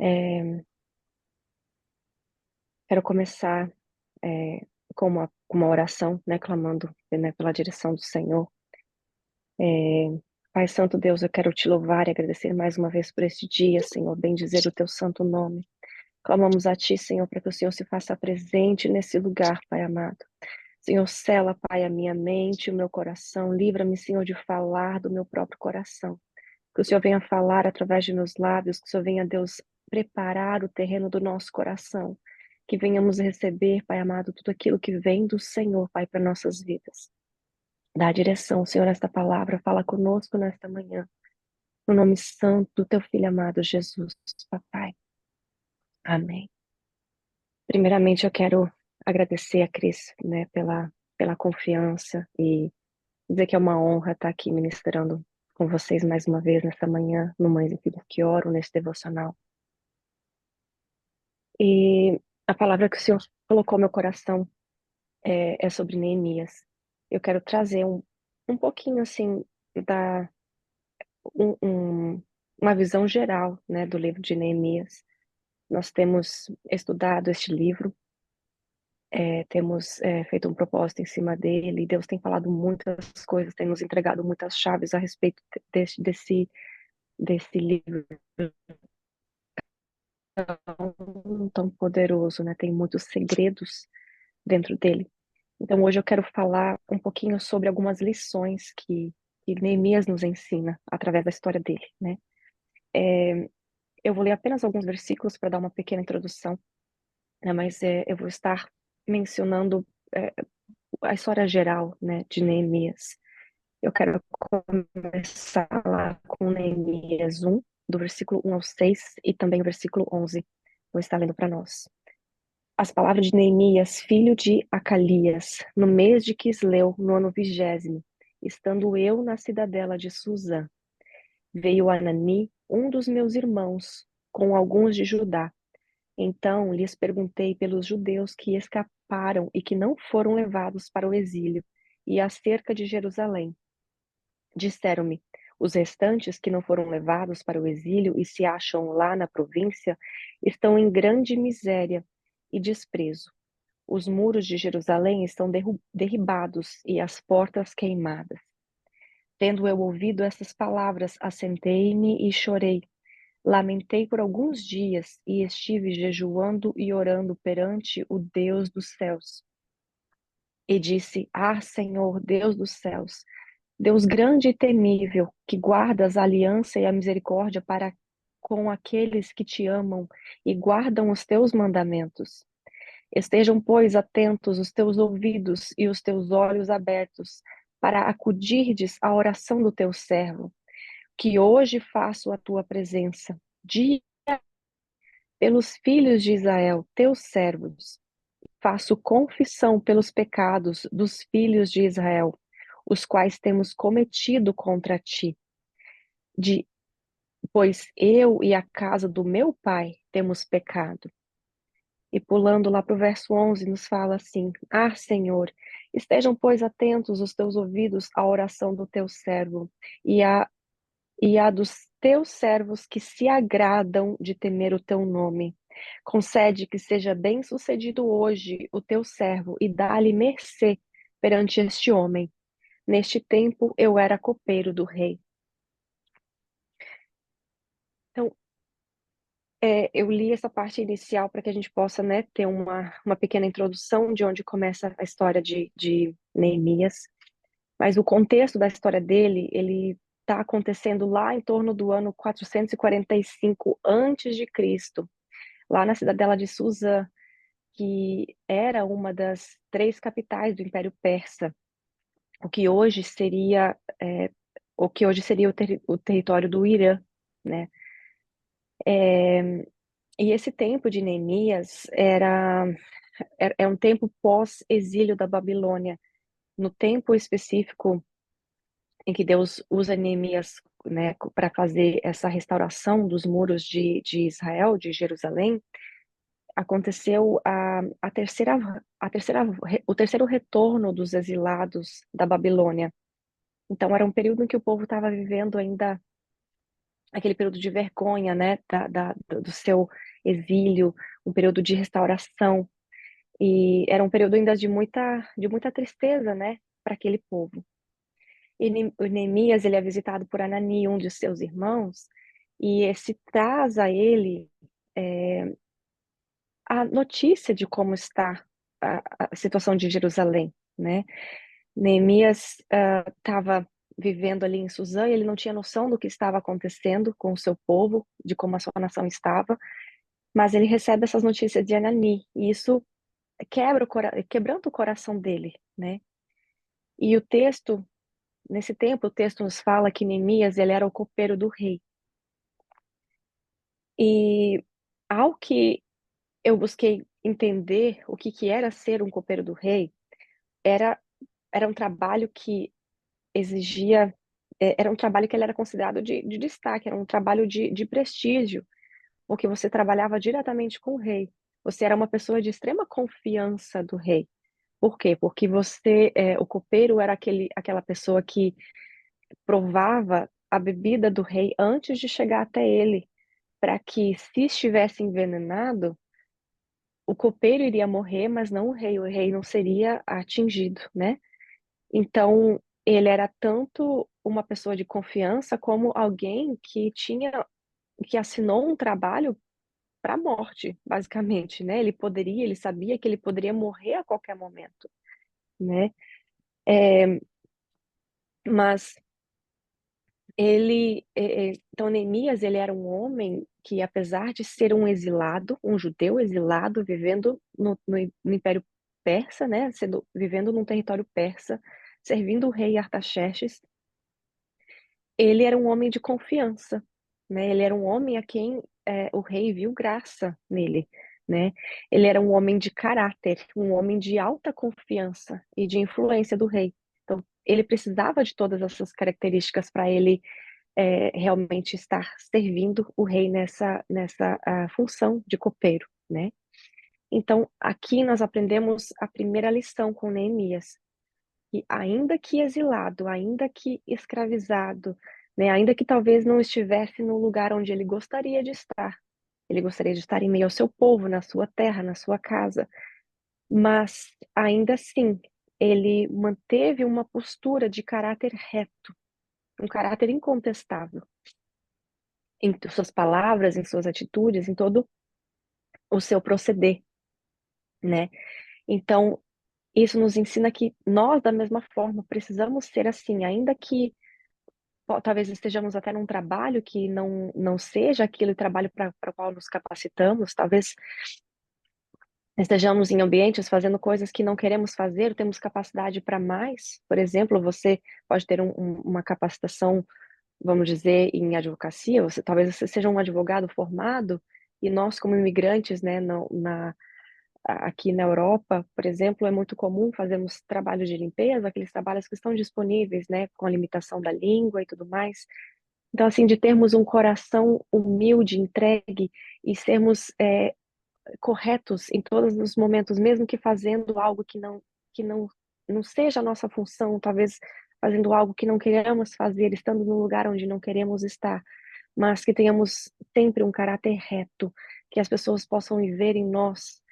É, quero começar com uma oração, né, clamando, né, pela direção do Senhor. É, Pai Santo Deus, eu quero te louvar e agradecer mais uma vez por este dia, Senhor, bendizer o teu santo nome. Clamamos a ti, Senhor, para que o Senhor se faça presente nesse lugar, Pai amado. Senhor, sela, Pai, a minha mente, o meu coração. Livra-me, Senhor, de falar do meu próprio coração. Que o Senhor venha falar através de meus lábios, que o Senhor venha, Deus, preparar o terreno do nosso coração. Que venhamos receber, Pai amado, tudo aquilo que vem do Senhor, Pai, para nossas vidas. Dá a direção, Senhor, esta palavra. Fala conosco nesta manhã. No nome santo do teu filho amado, Jesus, Papai. Amém. Primeiramente, eu quero agradecer a Cris, né, pela confiança e dizer que é uma honra estar aqui ministrando com vocês mais uma vez nesta manhã, no Mães e Filhos que Oram, nesse devocional. E a palavra que o Senhor colocou no meu coração é sobre Neemias. Eu quero trazer um pouquinho, assim, da, um- um- uma visão geral, né, do livro de Neemias. Nós temos estudado este livro, temos feito um propósito em cima dele, e Deus tem falado muitas coisas, tem nos entregado muitas chaves a respeito desse livro tão poderoso, né? Tem muitos segredos dentro dele. Então hoje eu quero falar um pouquinho sobre algumas lições que Neemias nos ensina através da história dele, né? Eu vou ler apenas alguns versículos para dar uma pequena introdução, né? Mas eu vou estar mencionando é, a história geral, né, de Neemias. Eu quero começar lá com Neemias 1, do versículo 1 ao 6, e também o versículo 11. Vou estar lendo para nós. As palavras de Neemias, filho de Acalias, no mês de Quisleu, no ano 20º, estando eu na cidadela de Suzã, veio Anani, um dos meus irmãos, com alguns de Judá. Então lhes perguntei pelos judeus que escaparam e que não foram levados para o exílio, e acerca de Jerusalém. Disseram-me: os restantes que não foram levados para o exílio e se acham lá na província estão em grande miséria e desprezo. Os muros de Jerusalém estão derribados e as portas queimadas. Tendo eu ouvido essas palavras, assentei-me e chorei. Lamentei por alguns dias e estive jejuando e orando perante o Deus dos céus. E disse: Ah, Senhor, Deus dos céus, Deus grande e temível, que guardas a aliança e a misericórdia para com aqueles que te amam e guardam os teus mandamentos. Estejam, pois, atentos os teus ouvidos e os teus olhos abertos, para acudirdes à oração do teu servo, que hoje faço a tua presença, dia pelos filhos de Israel, teus servos. Faço confissão pelos pecados dos filhos de Israel, os quais temos cometido contra ti. De, pois eu e a casa do meu pai temos pecado. E pulando lá para o verso 11, nos fala assim: Ah, Senhor, estejam, pois, atentos os teus ouvidos à oração do teu servo e a dos teus servos que se agradam de temer o teu nome. Concede que seja bem-sucedido hoje o teu servo e dá-lhe mercê perante este homem. Neste tempo eu era copeiro do rei. Então, eu li essa parte inicial para que a gente possa, né, ter uma pequena introdução de onde começa a história de Neemias. Mas o contexto da história dele, ele está acontecendo lá em torno do ano 445 antes de Cristo, lá na cidadela de Suzã, que era uma das três capitais do Império Persa, o que hoje seria é, o território do Irã, né? E esse tempo de Neemias é um tempo pós-exílio da Babilônia. No tempo específico em que Deus usa Neemias, né, para fazer essa restauração dos muros de Israel, de Jerusalém, aconteceu o terceiro retorno dos exilados da Babilônia. Então, era um período em que o povo estava vivendo ainda aquele período de vergonha, né, do seu exílio, um período de restauração, e era um período ainda de muita tristeza, né, para aquele povo. E o Neemias, ele é visitado por Anani, um de seus irmãos, e esse traz a ele a notícia de como está a situação de Jerusalém, né? Neemias estava vivendo ali em Suzã e ele não tinha noção do que estava acontecendo com o seu povo, de como a sua nação estava, mas ele recebe essas notícias de Anani, e isso quebranta o coração dele, né? E o texto, nesse tempo, o texto nos fala que Neemias, ele era o copeiro do rei. E ao que eu busquei entender o que que era ser um copeiro do rei, era era um trabalho que exigia, era um trabalho que ele era considerado de destaque, era um trabalho de prestígio, porque você trabalhava diretamente com o rei. Você era uma pessoa de extrema confiança do rei. Por quê? Porque o copeiro era aquela pessoa que provava a bebida do rei antes de chegar até ele, para que, se estivesse envenenado, o copeiro iria morrer, mas não o rei não seria atingido, né? Então, ele era tanto uma pessoa de confiança como alguém que assinou um trabalho para a morte, basicamente, né? Ele sabia que ele poderia morrer a qualquer momento, né? Mas então Neemias, ele era um homem que, apesar de ser um exilado, um judeu exilado, vivendo no Império Persa, né? Vivendo num território persa, servindo o rei Artaxerxes, ele era um homem de confiança, né? Ele era um homem a quem o rei viu graça nele, né? Ele era um homem de caráter, um homem de alta confiança e de influência do rei. Então, ele precisava de todas essas características para ele realmente estar servindo o rei nessa função de copeiro, né? Então, aqui nós aprendemos a primeira lição com Neemias, que ainda que exilado, ainda que escravizado, né, ainda que talvez não estivesse no lugar onde ele gostaria de estar em meio ao seu povo, na sua terra, na sua casa, mas ainda assim, ele manteve uma postura de caráter reto, um caráter incontestável em suas palavras, em suas atitudes, em todo o seu proceder, né? Então, isso nos ensina que nós, da mesma forma, precisamos ser assim, ainda que talvez estejamos até num trabalho que não seja aquele trabalho para o qual nos capacitamos, talvez estejamos em ambientes fazendo coisas que não queremos fazer, temos capacidade para mais. Por exemplo, você pode ter uma capacitação, vamos dizer, em advocacia, talvez você seja um advogado formado, e nós, como imigrantes, né, aqui na Europa, por exemplo, é muito comum fazermos trabalhos de limpeza, aqueles trabalhos que estão disponíveis, né, com a limitação da língua e tudo mais. Então, assim, de termos um coração humilde, entregue e sermos corretos em todos os momentos, mesmo que fazendo algo que não seja a nossa função, talvez fazendo algo que não queremos fazer, estando no lugar onde não queremos estar, mas que tenhamos sempre um caráter reto, que as pessoas possam ver em nós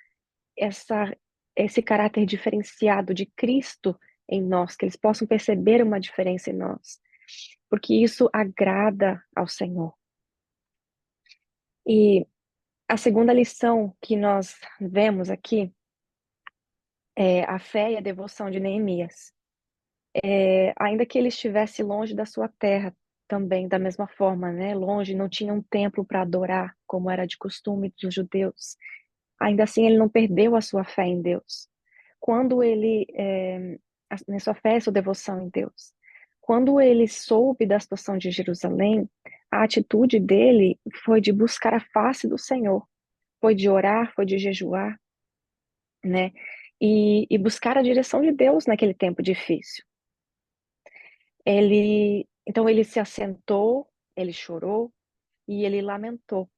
essa, esse caráter diferenciado de Cristo em nós, que eles possam perceber uma diferença em nós, porque isso agrada ao Senhor. E a segunda lição que nós vemos aqui é a fé e a devoção de Neemias. Ainda que ele estivesse longe da sua terra, também da mesma forma, né? Longe, não tinha um templo para adorar, como era de costume dos judeus. Ainda assim, ele não perdeu a sua fé em Deus. Quando ele, na sua fé e sua devoção em Deus, quando ele soube da situação de Jerusalém, a atitude dele foi de buscar a face do Senhor, foi de orar, foi de jejuar, né? E buscar a direção de Deus naquele tempo difícil. Então ele se assentou, ele chorou e ele lamentou.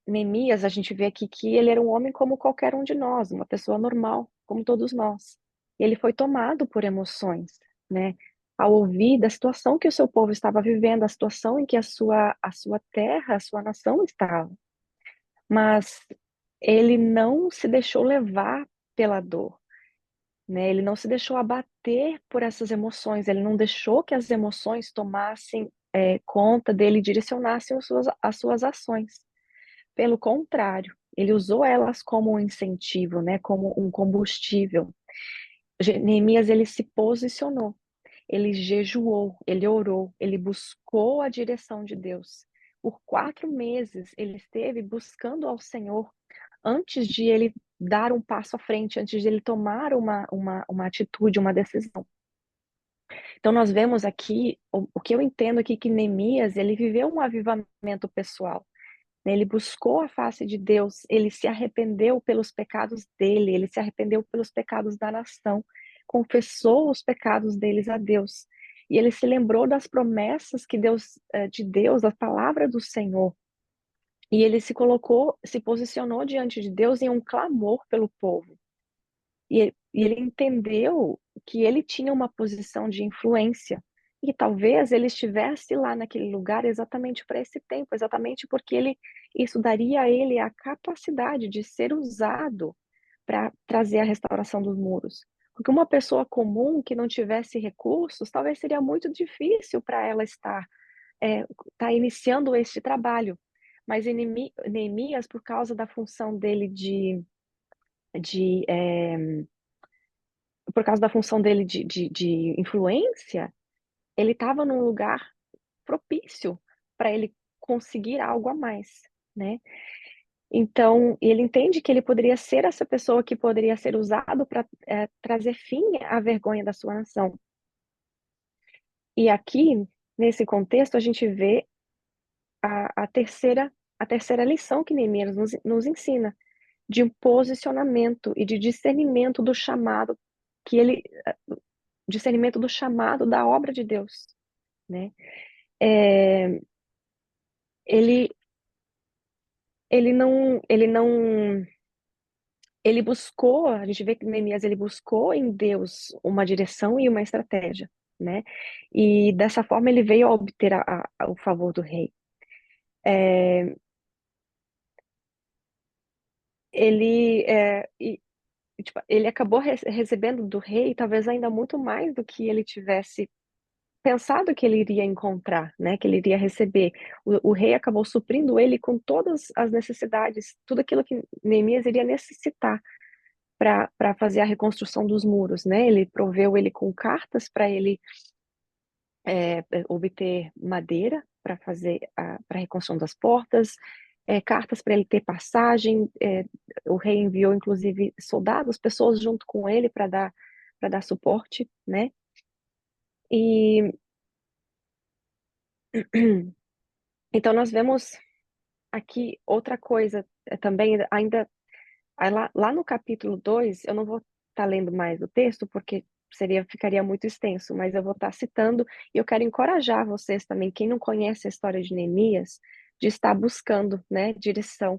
Neemias, a gente vê aqui que ele era um homem como qualquer um de nós, uma pessoa normal, como todos nós. Ele foi tomado por emoções, né? ao ouvir da situação que o seu povo estava vivendo, a situação em que a sua terra, a sua nação estava. Mas ele não se deixou levar pela dor, né? Ele não se deixou abater por essas emoções, ele não deixou que as emoções tomassem conta dele, direcionassem as suas ações. Pelo contrário, ele usou elas como um incentivo, né? Como um combustível. Neemias, ele se posicionou, ele jejuou, ele orou, ele buscou a direção de Deus. Por 4 meses ele esteve buscando ao Senhor antes de ele dar um passo à frente, antes de ele tomar uma atitude, uma decisão. Então nós vemos aqui, o que eu entendo aqui, que Neemias, ele viveu um avivamento pessoal, né? Ele buscou a face de Deus, ele se arrependeu pelos pecados dele, ele se arrependeu pelos pecados da nação, confessou os pecados deles a Deus. E ele se lembrou das promessas que de Deus, da palavra do Senhor. E ele se posicionou diante de Deus em um clamor pelo povo. E ele entendeu que ele tinha uma posição de influência. E talvez ele estivesse lá naquele lugar exatamente para esse tempo, exatamente porque isso daria a ele a capacidade de ser usado para trazer a restauração dos muros. Porque uma pessoa comum que não tivesse recursos, talvez seria muito difícil para ela estar iniciando este trabalho. Mas Neemias, por causa da função dele de por causa da função dele de influência, ele estava num lugar propício para ele conseguir algo a mais, né? Então, ele entende que ele poderia ser essa pessoa que poderia ser usado para trazer fim à vergonha da sua nação. E aqui, nesse contexto, a gente vê a terceira lição que Neemias nos ensina, de um posicionamento e de discernimento do chamado que ele discernimento do chamado da obra de Deus, né? É, ele ele buscou, a gente vê que Neemias ele buscou em Deus uma direção e uma estratégia, né? E dessa forma ele veio a obter o favor do rei. É, ele tipo, ele acabou recebendo do rei talvez ainda muito mais do que ele tivesse pensado que ele iria encontrar, né, que ele iria receber. O rei acabou suprindo ele com todas as necessidades, tudo aquilo que Neemias iria necessitar para fazer a reconstrução dos muros, né? Ele proveu ele com cartas para ele obter madeira para fazer para a reconstrução das portas, cartas para ele ter passagem. O rei enviou inclusive soldados, pessoas junto com ele para dar suporte, né? E então nós vemos aqui outra coisa também, ainda lá no capítulo 2 eu não vou estar lendo mais o texto, porque ficaria muito extenso, mas eu vou estar citando, e eu quero encorajar vocês também, quem não conhece a história de Neemias, de estar buscando, né, direção,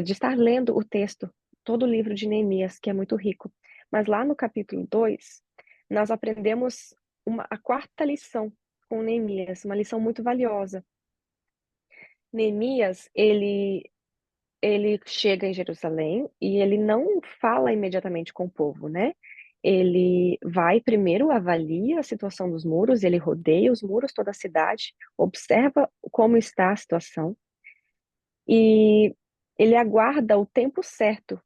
de estar lendo o texto, todo o livro de Neemias, que é muito rico. Mas lá no capítulo 2 nós aprendemos a quarta lição com Neemias, uma lição muito valiosa. Neemias, ele chega em Jerusalém e ele não fala imediatamente com o povo, né? Ele vai primeiro, avalia a situação dos muros, ele rodeia os muros, toda a cidade, observa como está a situação e ele aguarda o tempo certo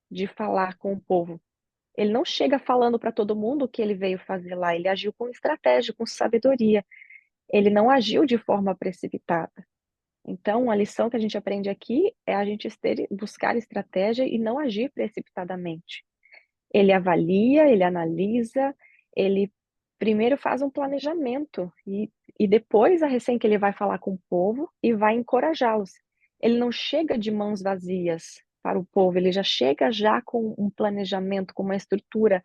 de falar com o povo. Ele não chega falando para todo mundo o que ele veio fazer lá, ele agiu com estratégia, com sabedoria. Ele não agiu de forma precipitada. Então, a lição que a gente aprende aqui é a gente buscar estratégia e não agir precipitadamente. Ele avalia, ele analisa, ele primeiro faz um planejamento e depois, recém que ele vai falar com o povo e vai encorajá-los. Ele não chega de mãos vazias para o povo, ele já chega já com um planejamento, com uma estrutura.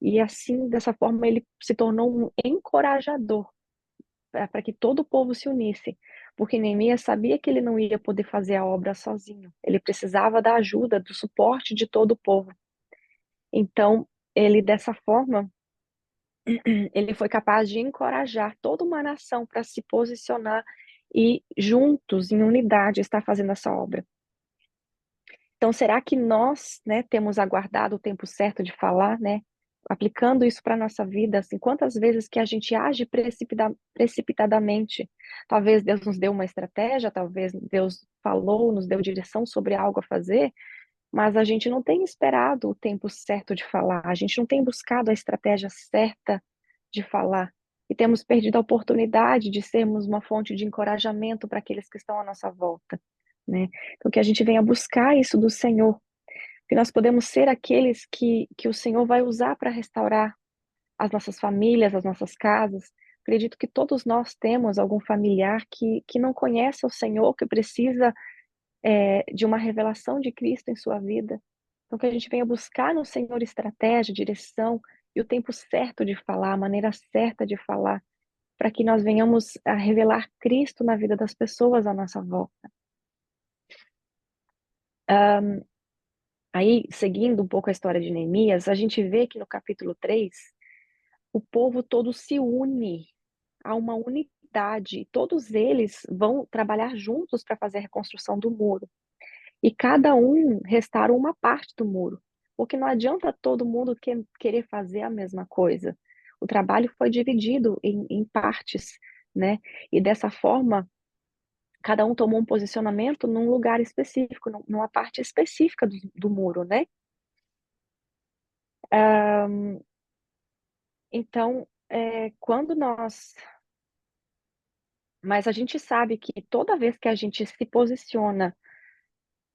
E assim, dessa forma, ele se tornou um encorajador para que todo o povo se unisse, porque Neemias sabia que ele não ia poder fazer a obra sozinho. Ele precisava da ajuda, do suporte de todo o povo. Então, ele dessa forma, Ele foi capaz de encorajar toda uma nação para se posicionar e juntos, em unidade, estar fazendo essa obra. Então, será que nós, né, temos aguardado o tempo certo de falar, né? Aplicando isso para a nossa vida, assim, quantas vezes que a gente age precipitadamente? Talvez Deus nos deu uma estratégia, talvez Deus falou, nos deu direção sobre algo a fazer, mas a gente não tem esperado o tempo certo de falar, a gente não tem buscado a estratégia certa de falar. E temos perdido a oportunidade de sermos uma fonte de encorajamento para aqueles que estão à nossa volta, né? Então, que a gente venha buscar isso do Senhor, que nós podemos ser aqueles que o Senhor vai usar para restaurar as nossas famílias, as nossas casas. Acredito que todos nós temos algum familiar que não conhece o Senhor, que precisa de uma revelação de Cristo em sua vida. Então, que a gente venha buscar no Senhor estratégia, direção e o tempo certo de falar, a maneira certa de falar, para que nós venhamos a revelar Cristo na vida das pessoas à nossa volta. Aí, seguindo um pouco a história de Neemias, a gente vê que no capítulo 3, o povo todo se une a uma unidade. Todos eles vão trabalhar juntos para fazer a reconstrução do muro. E cada um restaura uma parte do muro. Porque não adianta todo mundo querer fazer a mesma coisa. O trabalho foi dividido em partes, né? E dessa forma, cada um tomou um posicionamento num lugar específico, numa parte específica do muro, né? Então, quando nós. Mas a gente sabe que toda vez que a gente se posiciona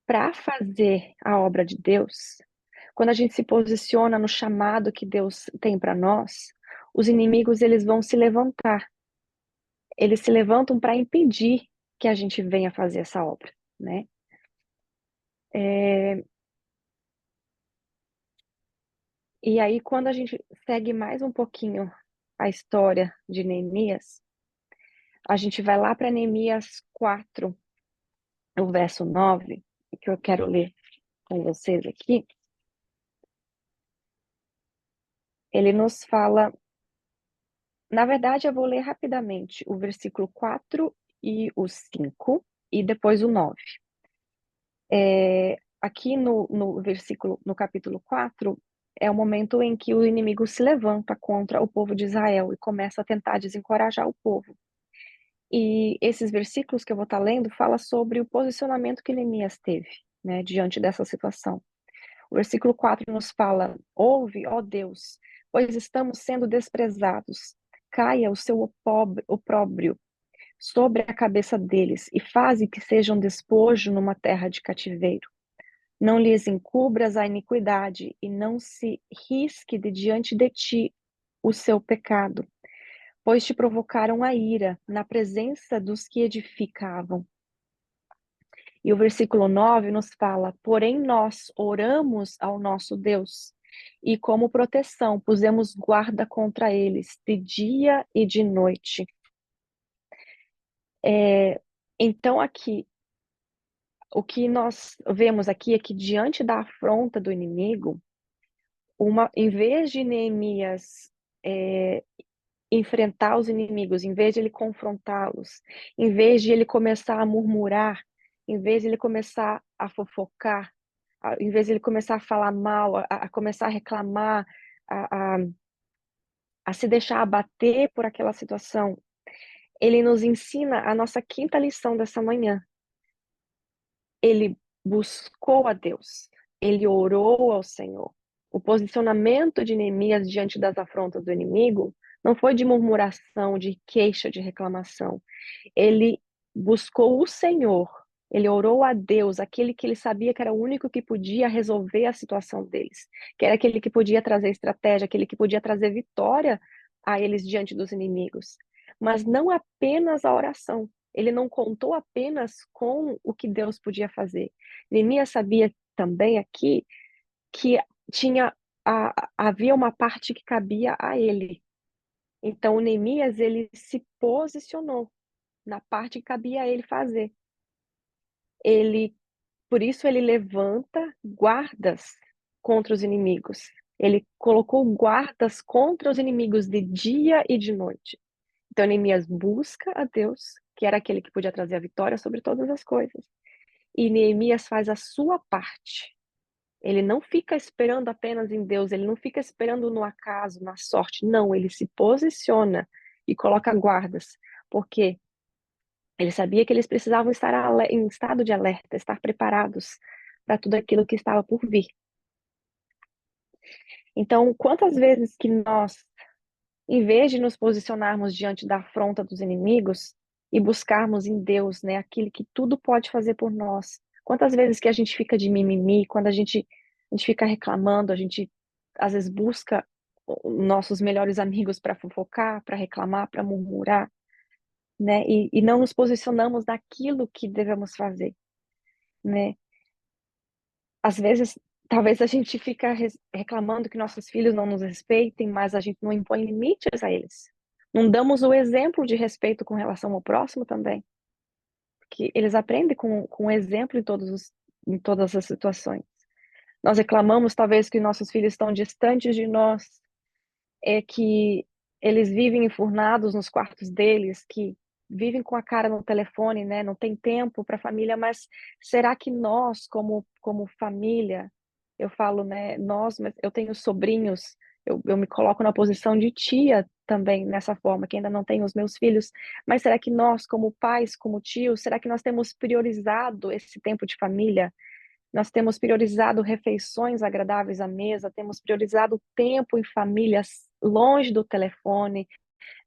para fazer a obra de Deus, quando a gente se posiciona no chamado que Deus tem para nós, os inimigos eles vão se levantar. Eles se levantam para impedir que a gente venha fazer essa obra, né? É, e aí, quando a gente segue mais um pouquinho a história de Neemias, a gente vai lá para Neemias 4, o verso 9, que eu quero ler com vocês aqui. Ele nos fala, na verdade, eu vou ler rapidamente o versículo 4 e o 5, e depois o 9. Aqui no capítulo 4, é o momento em que o inimigo se levanta contra o povo de Israel e começa a tentar desencorajar o povo. E esses versículos que eu vou estar lendo fala sobre o posicionamento que Neemias teve, né, diante dessa situação. O versículo 4 nos fala: ouve, ó Deus, pois estamos sendo desprezados. Caia o seu opróbrio sobre a cabeça deles e faze que sejam despojo numa terra de cativeiro. Não lhes encubras a iniquidade e não se risque de diante de ti o seu pecado, pois te provocaram a ira na presença dos que edificavam. E o versículo 9 nos fala: porém nós oramos ao nosso Deus, e como proteção pusemos guarda contra eles, de dia e de noite. Então, aqui, o que nós vemos aqui é que, diante da afronta do inimigo, em vez de Neemias enfrentar os inimigos, em vez de ele confrontá-los, em vez de ele começar a murmurar, em vez de ele começar a fofocar, em vez de ele começar a falar mal, a começar a reclamar, a, a, a se deixar abater por aquela situação, ele nos ensina a nossa quinta lição dessa manhã. Ele buscou a Deus, ele orou ao Senhor. O posicionamento de Neemias diante das afrontas do inimigo não foi de murmuração, de queixa, de reclamação. Ele buscou o Senhor, ele orou a Deus, aquele que ele sabia que era o único que podia resolver a situação deles, que era aquele que podia trazer estratégia, aquele que podia trazer vitória a eles diante dos inimigos. Mas não apenas a oração. Ele não contou apenas com o que Deus podia fazer. Neemias sabia também aqui que havia uma parte que cabia a ele. Então, Neemias, ele se posicionou na parte que cabia a ele fazer. Por isso ele levanta guardas contra os inimigos. Ele colocou guardas contra os inimigos de dia e de noite. Então, Neemias busca a Deus, que era aquele que podia trazer a vitória sobre todas as coisas. E Neemias faz a sua parte. Ele não fica esperando apenas em Deus, ele não fica esperando no acaso, na sorte. Não, ele se posiciona e coloca guardas, porque ele sabia que eles precisavam estar em estado de alerta, estar preparados para tudo aquilo que estava por vir. Então, quantas vezes que nós, em vez de nos posicionarmos diante da afronta dos inimigos e buscarmos em Deus, né, aquele que tudo pode fazer por nós, quantas vezes que a gente fica de mimimi, quando a gente fica reclamando, a gente às vezes busca nossos melhores amigos para fofocar, para reclamar, para murmurar, né, e não nos posicionamos naquilo que devemos fazer, né? Às vezes, talvez a gente fica reclamando que nossos filhos não nos respeitem, mas a gente não impõe limites a eles. Não damos o exemplo de respeito com relação ao próximo também, porque eles aprendem com o exemplo em todas as situações. Nós reclamamos talvez que nossos filhos estão distantes de nós, é que eles vivem enfurnados nos quartos deles, que vivem com a cara no telefone, né? Não tem tempo para a família, mas será que nós, como família, eu falo, né? Nós, mas eu tenho sobrinhos, eu me coloco na posição de tia também nessa forma, que ainda não tenho os meus filhos, mas será que nós, como pais, como tios, será que nós temos priorizado esse tempo de família? Nós temos priorizado refeições agradáveis à mesa, temos priorizado tempo em famílias longe do telefone,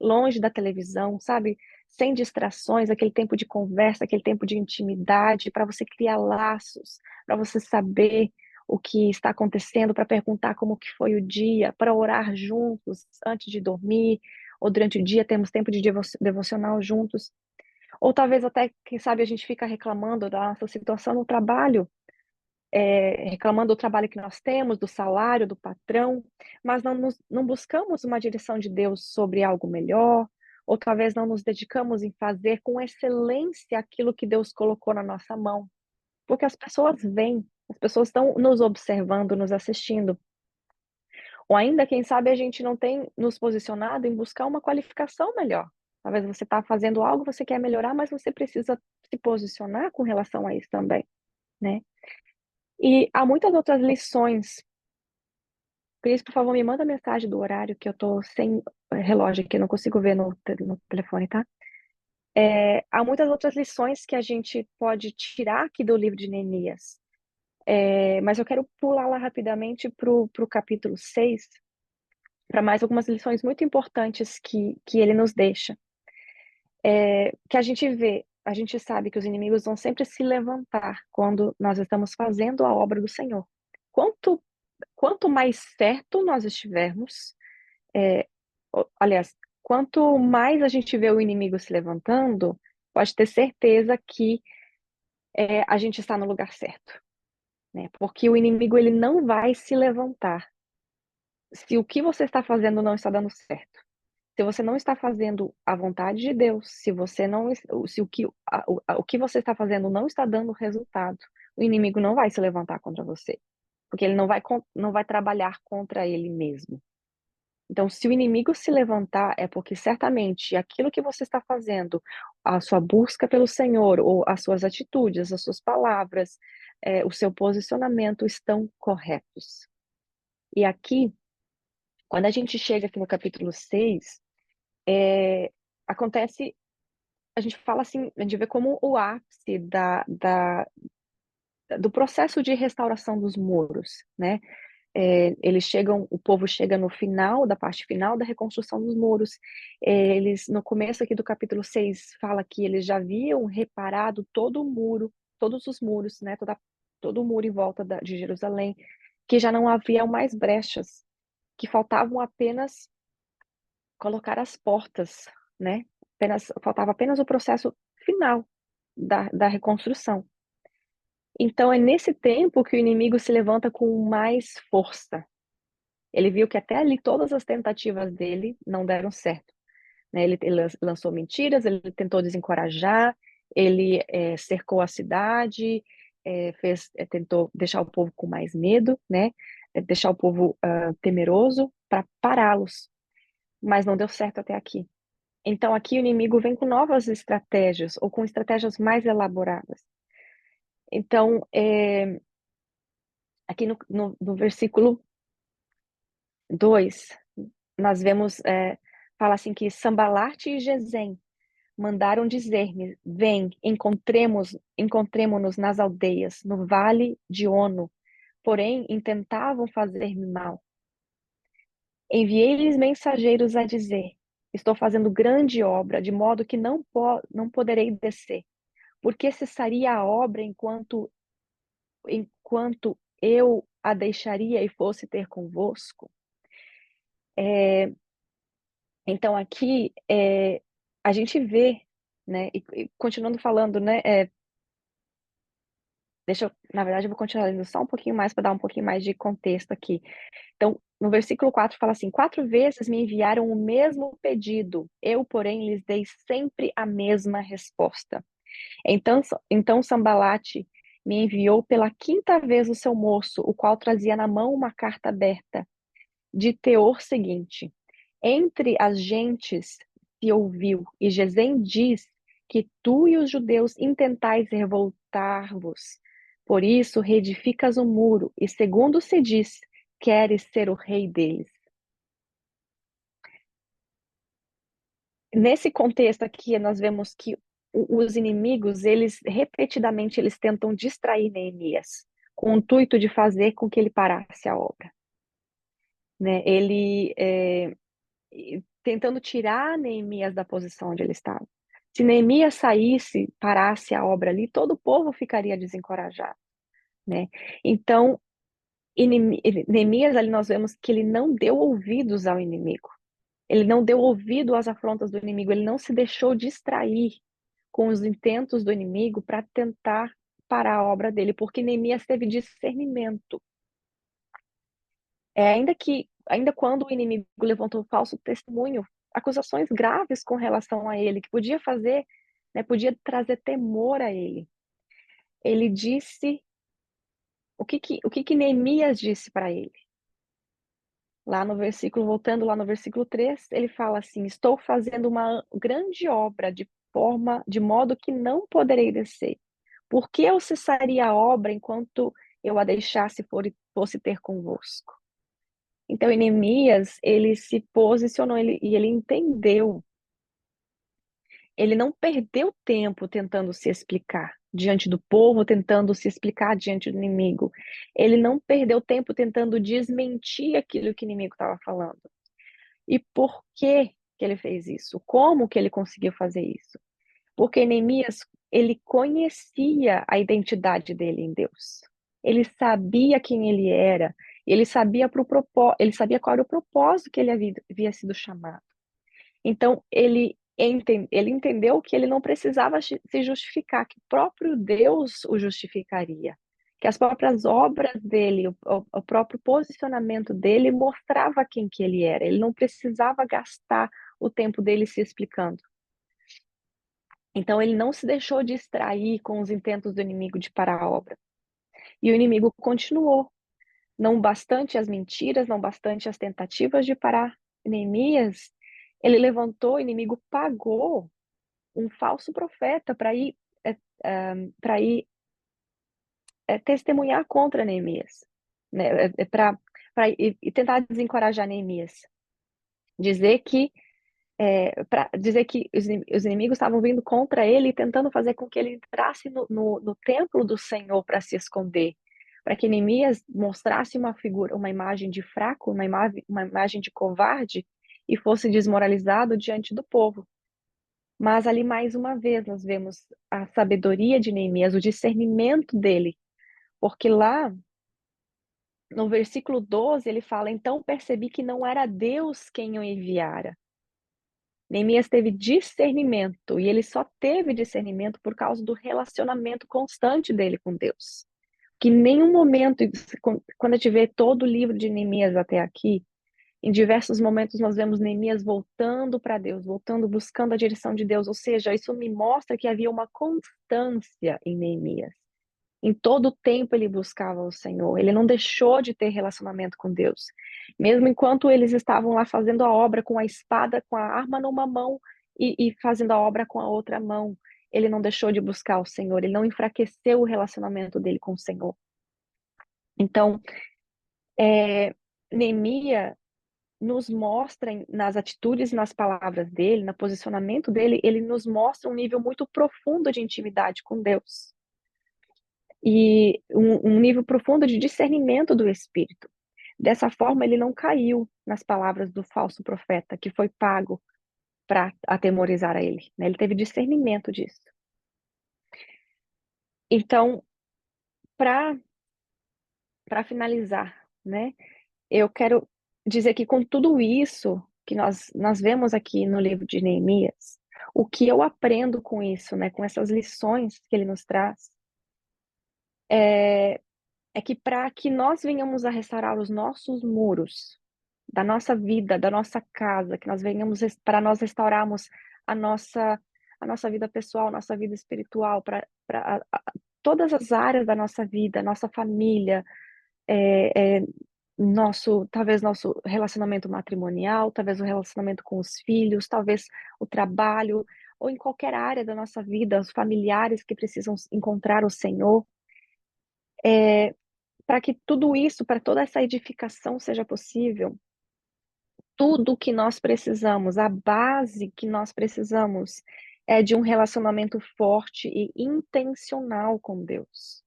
longe da televisão, sabe? Sem distrações, aquele tempo de conversa, aquele tempo de intimidade, para você criar laços, para você saber o que está acontecendo, para perguntar como que foi o dia, para orar juntos antes de dormir, ou durante o dia temos tempo de devocional juntos. Ou talvez até, quem sabe, a gente fica reclamando da nossa situação no trabalho, reclamando do trabalho que nós temos, do salário, do patrão, mas não buscamos uma direção de Deus sobre algo melhor, ou talvez não nos dedicamos em fazer com excelência aquilo que Deus colocou na nossa mão. Porque as pessoas veem, as pessoas estão nos observando, nos assistindo. Ou ainda, quem sabe, a gente não tem nos posicionado em buscar uma qualificação melhor. Talvez você está fazendo algo, você quer melhorar, mas você precisa se posicionar com relação a isso também, né? E há muitas outras lições. Cris, por favor, me manda mensagem do horário que eu tô sem relógio aqui, eu não consigo ver no telefone, tá? Há muitas outras lições que a gente pode tirar aqui do livro de Neemias. Mas eu quero pular lá rapidamente pro capítulo 6, para mais algumas lições muito importantes que ele nos deixa. Que a gente sabe que os inimigos vão sempre se levantar quando nós estamos fazendo a obra do Senhor. Quanto, quanto mais certo nós estivermos, aliás, quanto mais a gente vê o inimigo se levantando, pode ter certeza que a gente está no lugar certo, né? Porque o inimigo ele não vai se levantar se o que você está fazendo não está dando certo. Se você não está fazendo a vontade de Deus, se você não, se o que você está fazendo não está dando resultado, o inimigo não vai se levantar contra você, porque ele não vai trabalhar contra ele mesmo. Então, se o inimigo se levantar, é porque certamente aquilo que você está fazendo, a sua busca pelo Senhor, ou as suas atitudes, as suas palavras, o seu posicionamento estão corretos. E aqui, quando a gente chega aqui no capítulo 6, acontece, a gente fala assim, a gente vê como o ápice do processo de restauração dos muros, né? Eles chegam, o povo chega no final, da parte final da reconstrução dos muros. Eles, no começo aqui do capítulo 6 fala que eles já haviam reparado todo o muro, todos os muros, né, todo o muro em volta de Jerusalém, que já não havia mais brechas, que faltavam apenas colocar as portas, né, faltava apenas o processo final da reconstrução. Então é nesse tempo que o inimigo se levanta com mais força. Ele viu que até ali todas as tentativas dele não deram certo, né? Ele lançou mentiras, ele tentou desencorajar, ele cercou a cidade, tentou deixar o povo com mais medo, né? deixar o povo temeroso para pará-los, mas não deu certo até aqui. Então aqui o inimigo vem com novas estratégias ou com estratégias mais elaboradas. Então, aqui no versículo 2, nós vemos, fala assim que Sambalate e Gesem mandaram dizer-me: vem, encontremo-nos nas aldeias, no vale de Ono. Porém, intentavam fazer-me mal. Enviei-lhes mensageiros a dizer: estou fazendo grande obra, de modo que não poderei descer. Porque cessaria a obra enquanto eu a deixaria e fosse ter convosco? Então, aqui, a gente vê, né, e continuando falando, né, na verdade, eu vou continuar lendo só um pouquinho mais para dar um pouquinho mais de contexto aqui. Então, no versículo 4 fala assim: 4 vezes me enviaram o mesmo pedido, eu, porém, lhes dei sempre a mesma resposta. Então Sambalate me enviou pela quinta vez o seu moço, o qual trazia na mão uma carta aberta, de teor seguinte: entre as gentes se ouviu, e Gesem diz que tu e os judeus intentais revoltar-vos. Por isso reedificas o muro, e segundo se diz, queres ser o rei deles. Nesse contexto aqui, nós vemos que os inimigos, eles repetidamente eles tentam distrair Neemias, com o intuito de fazer com que ele parasse a obra, né? Tentando tirar Neemias da posição onde ele estava. Se Neemias saísse, parasse a obra ali, todo o povo ficaria desencorajado, né? Então, Neemias ali nós vemos que ele não deu ouvidos ao inimigo. Ele não deu ouvido às afrontas do inimigo, ele não se deixou distrair com os intentos do inimigo para tentar parar a obra dele, porque Neemias teve discernimento. Ainda quando o inimigo levantou falso testemunho, acusações graves com relação a ele, que podia fazer, né, podia trazer temor a ele. Ele disse, o que Neemias disse para ele? Voltando lá no versículo 3, ele fala assim: estou fazendo uma grande obra de modo que não poderei descer. Por que eu cessaria a obra enquanto eu a deixasse fosse ter convosco? Então, Neemias, ele se posicionou e ele entendeu. Ele não perdeu tempo tentando se explicar diante do povo, tentando se explicar diante do inimigo. Ele não perdeu tempo tentando desmentir aquilo que o inimigo estava falando. E por que ele fez isso? Como que ele conseguiu fazer isso? Porque Neemias, ele conhecia a identidade dele em Deus. Ele sabia quem ele era, ele sabia qual era o propósito que ele havia sido chamado. Então, ele entendeu que ele não precisava se justificar, que o próprio Deus o justificaria, que as próprias obras dele, o próprio posicionamento dele mostrava quem que ele era. Ele não precisava gastar o tempo dele se explicando. Então ele não se deixou distrair com os intentos do inimigo de parar a obra. E o inimigo continuou. Não bastante as mentiras, não bastante as tentativas de parar Neemias, ele levantou, o inimigo pagou um falso profeta para ir, para ir testemunhar contra Neemias, né, para tentar desencorajar Neemias. Para dizer que os inimigos estavam vindo contra ele, tentando fazer com que ele entrasse no templo do Senhor para se esconder, para que Neemias mostrasse uma imagem de fraco, uma imagem de covarde e fosse desmoralizado diante do povo. Mas ali mais uma vez nós vemos a sabedoria de Neemias, o discernimento dele, porque lá no versículo 12 ele fala: então percebi que não era Deus quem o enviara. Neemias teve discernimento, e ele só teve discernimento por causa do relacionamento constante dele com Deus. Que em nenhum momento, quando a gente vê todo o livro de Neemias até aqui, em diversos momentos nós vemos Neemias voltando para Deus, voltando, buscando a direção de Deus. Ou seja, isso me mostra que havia uma constância em Neemias. Em todo tempo ele buscava o Senhor. Ele não deixou de ter relacionamento com Deus. Mesmo enquanto eles estavam lá fazendo a obra com a espada, com a arma numa mão e fazendo a obra com a outra mão, ele não deixou de buscar o Senhor. Ele não enfraqueceu o relacionamento dele com o Senhor. Então, Neemias nos mostra nas atitudes e nas palavras dele, no posicionamento dele, ele nos mostra um nível muito profundo de intimidade com Deus e um nível profundo de discernimento do Espírito. Dessa forma, ele não caiu nas palavras do falso profeta que foi pago para atemorizar a ele, né? Ele teve discernimento disso. Então, para finalizar, né? Eu quero dizer que com tudo isso que nós vemos aqui no livro de Neemias, o que eu aprendo com isso, né, com essas lições que ele nos traz, é que para que nós venhamos a restaurar os nossos muros da nossa vida, da nossa casa, que nós venhamos para nós restaurarmos a nossa a nossa vida pessoal, nossa vida espiritual, para todas as áreas da nossa vida, nossa família, é, talvez nosso relacionamento matrimonial, talvez o relacionamento com os filhos, talvez o trabalho, ou em qualquer área da nossa vida, os familiares que precisam encontrar o Senhor, para que tudo isso, para toda essa edificação seja possível, tudo que nós precisamos, a base que nós precisamos é de um relacionamento forte e intencional com Deus.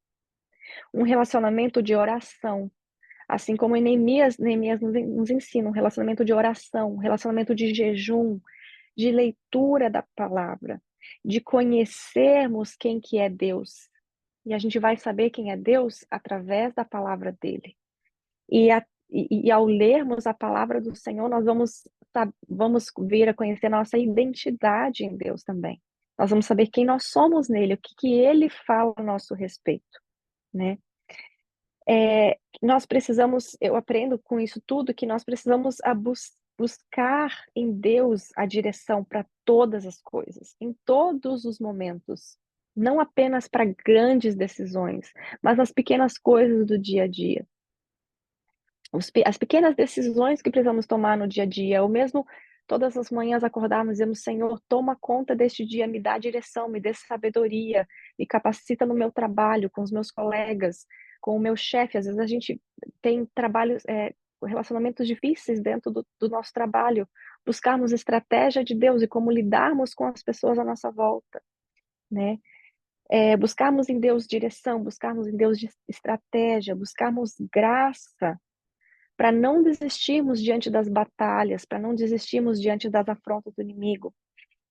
Um relacionamento de oração. Assim como em Neemias nos ensina um relacionamento de oração, um relacionamento de jejum, de leitura da palavra, de conhecermos quem que é Deus. E a gente vai saber quem é Deus através da palavra dele. E ao lermos a palavra do Senhor, nós vamos vir a conhecer nossa identidade em Deus também. Nós vamos saber quem nós somos nele, o que ele fala a nosso respeito, né? Nós precisamos, eu aprendo com isso tudo, que nós precisamos buscar em Deus a direção para todas as coisas, em todos os momentos, não apenas para grandes decisões, mas nas pequenas coisas do dia a dia. As pequenas decisões que precisamos tomar no dia a dia, ou mesmo todas as manhãs acordarmos e dizemos, Senhor, toma conta deste dia, me dá direção, me dê sabedoria, me capacita no meu trabalho, com os meus colegas, com o meu chefe. Às vezes a gente tem trabalhos, relacionamentos difíceis dentro do nosso trabalho, buscarmos estratégia de Deus e como lidarmos com as pessoas à nossa volta, né? Buscarmos em Deus direção, buscarmos em Deus estratégia, buscarmos graça, para não desistirmos diante das batalhas, para não desistirmos diante das afrontas do inimigo,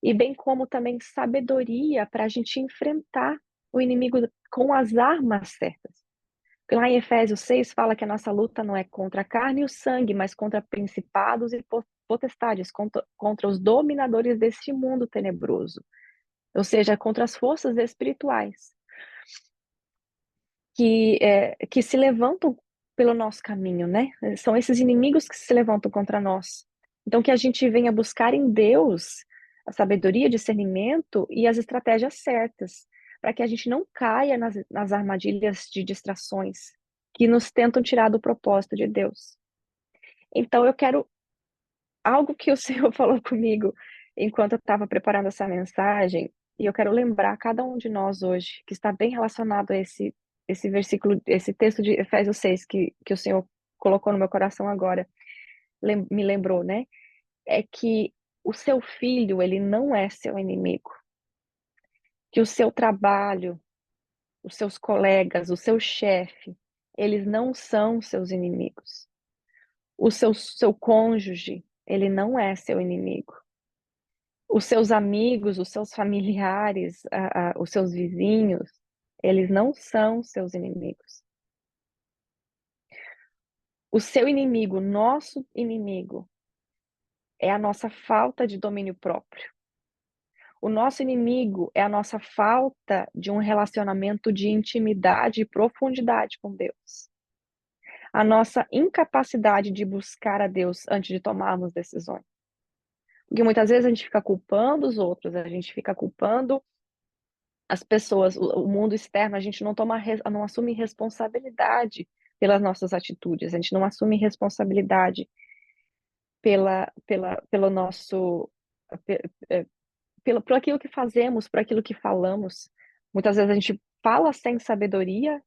e bem como também sabedoria para a gente enfrentar o inimigo com as armas certas. Porque lá em Efésios 6 fala que a nossa luta não é contra a carne e o sangue, mas contra principados e potestades, contra os dominadores deste mundo tenebroso, ou seja, contra as forças espirituais que se levantam pelo nosso caminho, né? São esses inimigos que se levantam contra nós. Então, que a gente venha buscar em Deus a sabedoria, discernimento e as estratégias certas, para que a gente não caia nas armadilhas de distrações que nos tentam tirar do propósito de Deus. Então, eu quero algo que o Senhor falou comigo enquanto eu estava preparando essa mensagem, e eu quero lembrar cada um de nós hoje, que está bem relacionado a esse versículo, esse texto de Efésios 6 que o Senhor colocou no meu coração agora, me lembrou, né? É que o seu filho, ele não é seu inimigo. Que o seu trabalho, os seus colegas, o seu chefe, eles não são seus inimigos. O seu cônjuge, ele não é seu inimigo. Os seus amigos, os seus familiares, os seus vizinhos, eles não são seus inimigos. O seu inimigo, nosso inimigo, é a nossa falta de domínio próprio. O nosso inimigo é a nossa falta de um relacionamento de intimidade e profundidade com Deus. A nossa incapacidade de buscar a Deus antes de tomarmos decisões. Porque muitas vezes a gente fica culpando os outros, a gente fica culpando As pessoas, o mundo externo, a gente não assume responsabilidade pelas nossas atitudes, a gente não assume responsabilidade pelo nosso, pe- eh, por aquilo que fazemos, por aquilo que falamos. Muitas vezes a gente fala sem sabedoria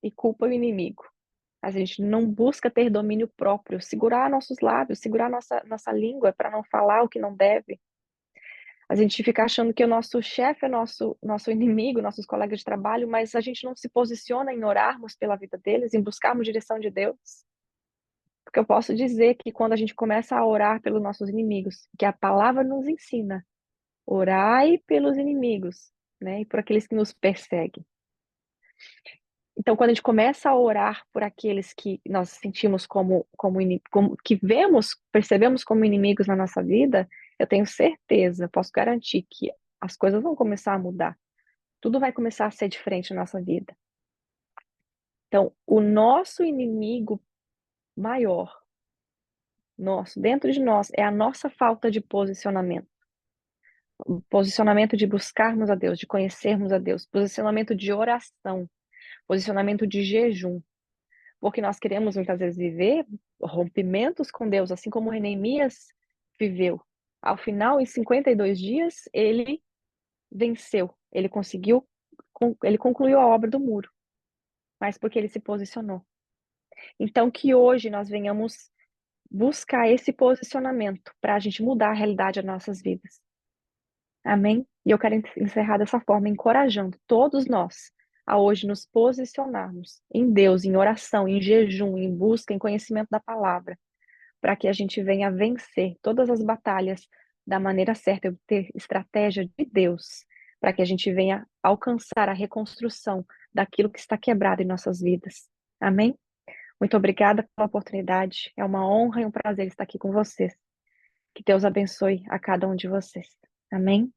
e culpa o inimigo. A gente não busca ter domínio próprio, segurar nossos lábios, segurar nossa língua para não falar o que não deve. A gente fica achando que o nosso chefe é nosso inimigo, nossos colegas de trabalho, mas a gente não se posiciona em orarmos pela vida deles, em buscarmos direção de Deus. Porque eu posso dizer que quando a gente começa a orar pelos nossos inimigos, que a palavra nos ensina, orai pelos inimigos, né, e por aqueles que nos perseguem. Então, quando a gente começa a orar por aqueles que nós sentimos que percebemos como inimigos na nossa vida, eu tenho certeza, posso garantir que as coisas vão começar a mudar. Tudo vai começar a ser diferente na nossa vida. Então, o nosso inimigo maior, dentro de nós, é a nossa falta de posicionamento. O posicionamento de buscarmos a Deus, de conhecermos a Deus, posicionamento de oração, posicionamento de jejum. Porque nós queremos muitas vezes viver rompimentos com Deus, assim como Neemias viveu. Ao final, em 52 dias, ele venceu, ele concluiu a obra do muro, mas porque ele se posicionou. Então, que hoje nós venhamos buscar esse posicionamento para a gente mudar a realidade das nossas vidas. Amém? E eu quero encerrar dessa forma, encorajando todos nós a hoje nos posicionarmos em Deus, em oração, em jejum, em busca, em conhecimento da palavra, para que a gente venha vencer todas as batalhas da maneira certa, ter estratégia de Deus, para que a gente venha alcançar a reconstrução daquilo que está quebrado em nossas vidas. Amém? Muito obrigada pela oportunidade. É uma honra e um prazer estar aqui com vocês. Que Deus abençoe a cada um de vocês. Amém?